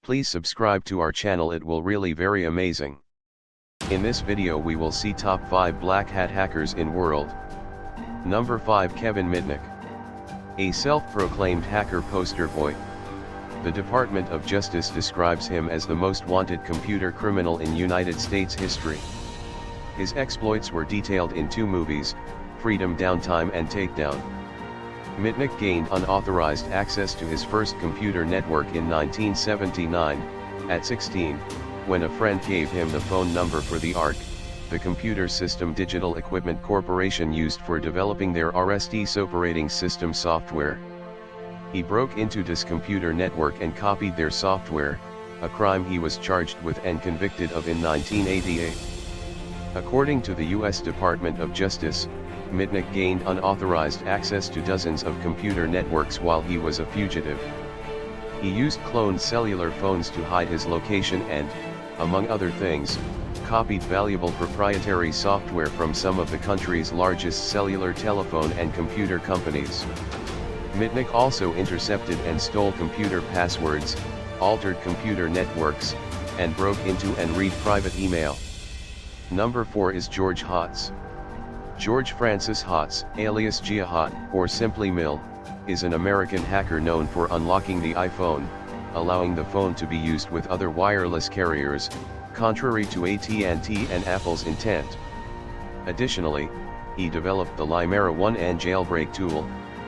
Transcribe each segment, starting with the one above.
Please subscribe to our channel, it will really very amazing. In this video we will see top 5 black hat hackers in world. Number 5, Kevin Mitnick. A self-proclaimed hacker poster boy. The Department of Justice describes him as the most wanted computer criminal in United States history. His exploits were detailed in 2 movies, Freedom Downtime and Takedown. Mitnick gained unauthorized access to his first computer network in 1979, at 16, when a friend gave him the phone number for the ARC, the Computer System Digital Equipment Corporation used for developing their RSD's operating system software. He broke into this computer network and copied their software, a crime he was charged with and convicted of in 1988. According to the U.S. Department of Justice, Mitnick gained unauthorized access to dozens of computer networks while he was a fugitive. He used cloned cellular phones to hide his location and, among other things, copied valuable proprietary software from some of the country's largest cellular telephone and computer companies. Mitnick also intercepted and stole computer passwords, altered computer networks, and broke into and read private email. Number 4 is George Hotz. George Francis Hotz, alias Gia, or simply Mill, is an American hacker known for unlocking the iPhone, allowing the phone to be used with other wireless carriers, contrary to AT&T and Apple's intent. Additionally, he developed the Limera 1N jailbreak tool,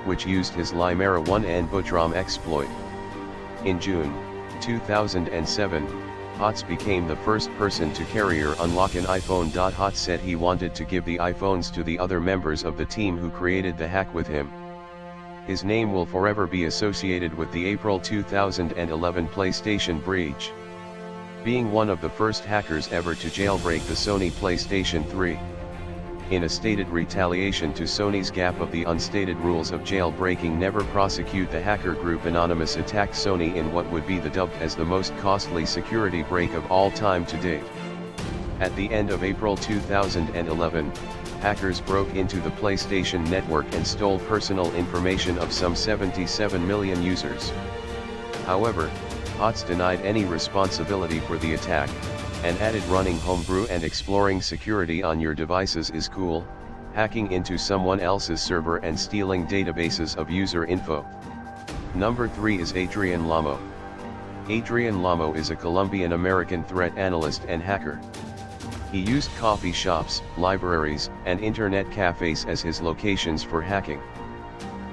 which used his Limera 1N bootrom exploit. In June 2007, Hotz became the first person to carrier unlock an iPhone. Hotz said he wanted to give the iPhones to the other members of the team who created the hack with him. His name will forever be associated with the April 2011 PlayStation breach, being one of the first hackers ever to jailbreak the Sony PlayStation 3. In a stated retaliation to Sony's gap of the unstated rules of jailbreaking never prosecute, the hacker group Anonymous attacked Sony in what would be dubbed as the most costly security break of all time to date. At the end of April 2011, hackers broke into the PlayStation network and stole personal information of some 77 million users. However, Hotz denied any responsibility for the attack, and added running homebrew and exploring security on your devices is cool, hacking into someone else's server and stealing databases of user info. Number 3 is Adrian Lamo. Adrian Lamo is a Colombian-American threat analyst and hacker. He used coffee shops, libraries, and internet cafes as his locations for hacking.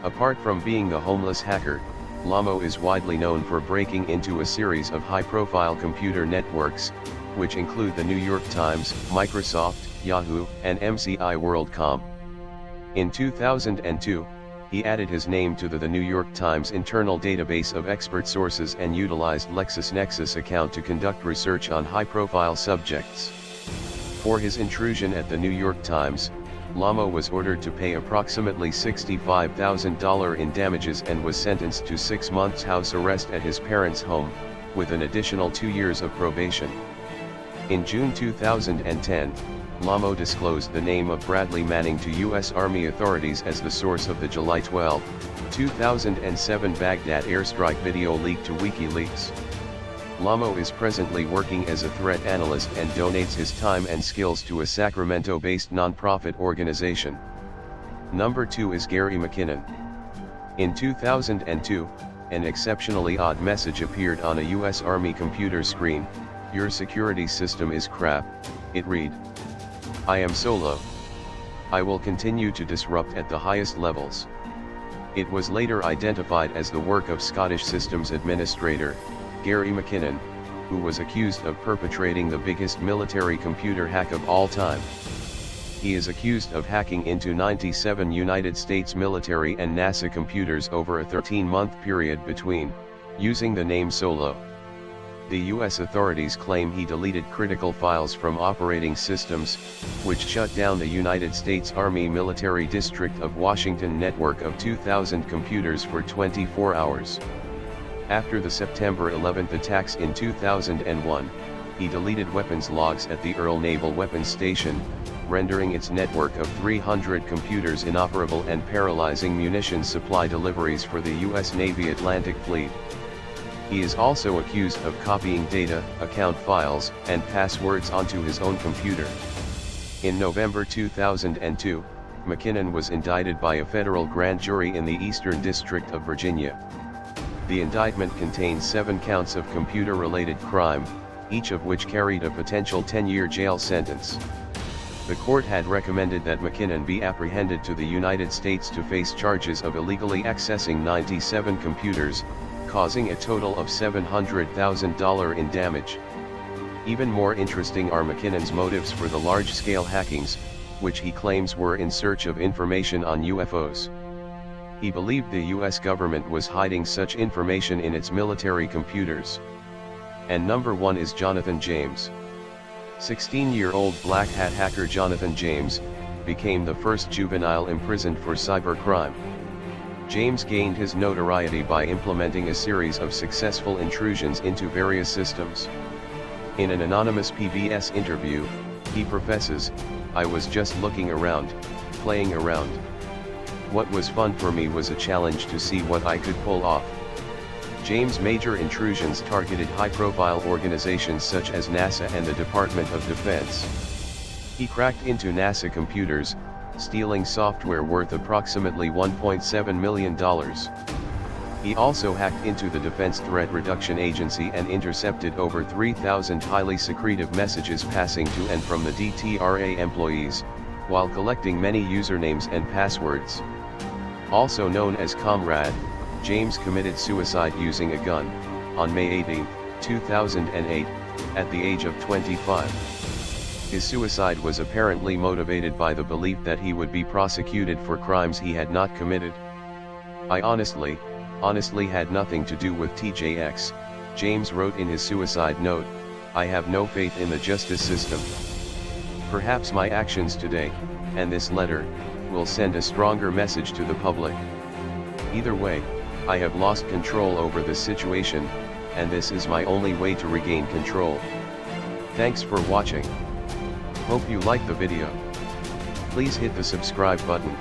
Apart from being the homeless hacker, Lamo is widely known for breaking into a series of high-profile computer networks, which include the New York Times, Microsoft, Yahoo, and MCI WorldCom. In 2002, he added his name to the New York Times internal database of expert sources and utilized LexisNexis account to conduct research on high-profile subjects. For his intrusion at the New York Times, Lamo was ordered to pay approximately $65,000 in damages and was sentenced to 6 months house arrest at his parents' home, with an additional 2 years of probation. In June 2010, Lamo disclosed the name of Bradley Manning to U.S. Army authorities as the source of the July 12, 2007 Baghdad airstrike video leaked to WikiLeaks. Lamo is presently working as a threat analyst and donates his time and skills to a Sacramento-based nonprofit organization. Number 2 is Gary McKinnon. In 2002, an exceptionally odd message appeared on a U.S. Army computer screen: "Your security system is crap," it read. "I am solo. I will continue to disrupt at the highest levels." It was later identified as the work of Scottish systems administrator, Gary McKinnon, who was accused of perpetrating the biggest military computer hack of all time. He is accused of hacking into 97 United States military and NASA computers over a 13-month period between, using the name Solo. The U.S. authorities claim he deleted critical files from operating systems, which shut down the United States Army Military District of Washington network of 2,000 computers for 24 hours. After the September 11 attacks in 2001, he deleted weapons logs at the Earl Naval Weapons Station, rendering its network of 300 computers inoperable and paralyzing munitions supply deliveries for the U.S. Navy Atlantic Fleet. He is also accused of copying data, account files, and passwords onto his own computer. In November 2002, McKinnon was indicted by a federal grand jury in the Eastern District of Virginia. The indictment contains 7 counts of computer-related crime, each of which carried a potential 10-year jail sentence. The court had recommended that McKinnon be apprehended to the United States to face charges of illegally accessing 97 computers, causing a total of $700,000 in damage. Even more interesting are McKinnon's motives for the large-scale hackings, which he claims were in search of information on UFOs. He believed the US government was hiding such information in its military computers. And number 1 is Jonathan James. 16-year-old black hat hacker Jonathan James became the first juvenile imprisoned for cybercrime. James gained his notoriety by implementing a series of successful intrusions into various systems. In an anonymous PBS interview, he professes, "I was just looking around, playing around. What was fun for me was a challenge to see what I could pull off." James' major intrusions targeted high-profile organizations such as NASA and the Department of Defense. He cracked into NASA computers, stealing software worth approximately $1.7 million. He also hacked into the Defense Threat Reduction Agency and intercepted over 3,000 highly secretive messages passing to and from the DTRA employees, while collecting many usernames and passwords. Also known as Comrade, James committed suicide using a gun, on May 18, 2008, at the age of 25. His suicide was apparently motivated by the belief that he would be prosecuted for crimes he had not committed. "I honestly had nothing to do with TJX," James wrote in his suicide note. "I have no faith in the justice system. Perhaps my actions today, and this letter, will send a stronger message to the public. Either way, I have lost control over this situation, and this is my only way to regain control. Thanks for watching. Hope you liked the video. Please hit the subscribe button.